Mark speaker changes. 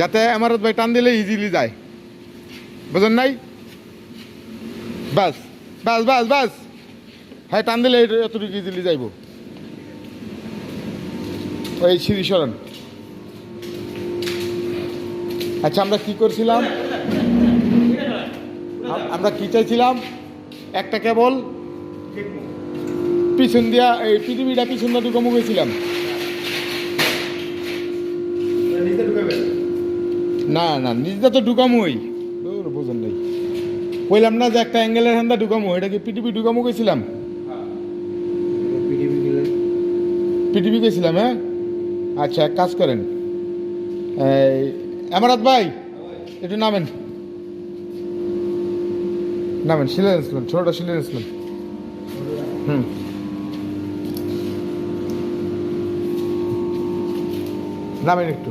Speaker 1: যাতে আমারত ভাই টান দিলে ইজিলি যায়, বুঝেন নাই? বাস বাস বাস বাস, হ্যাঁ টান দিলে এতটুকু ইজিলি যাইব। ওই সিঁড়ি সরান। আচ্ছা আমরা কি করছিলাম, আমরা কি চাইছিলাম? একটা কেবল পিছন দিয়া এই পৃথিবীটা পিছন দিয়ে ঢুকামু গেছিলাম। না না নিজটা তো ঢুকামুই, বোঝেন নাই? বললাম না যে একটা অ্যাঙ্গেলের হ্যান্দা ঢুকামু, এটা কি পিটিপি ঢুকামু গেছিলাম? পিটিপি গেছিলাম, হ্যাঁ। আচ্ছা এক কাজ করেন, এই আমারাত ভাই একটু নামেন, নামেন, সিলেন ইসলাম, ছোটটা সিলেন ইসলাম। নামেন একটু।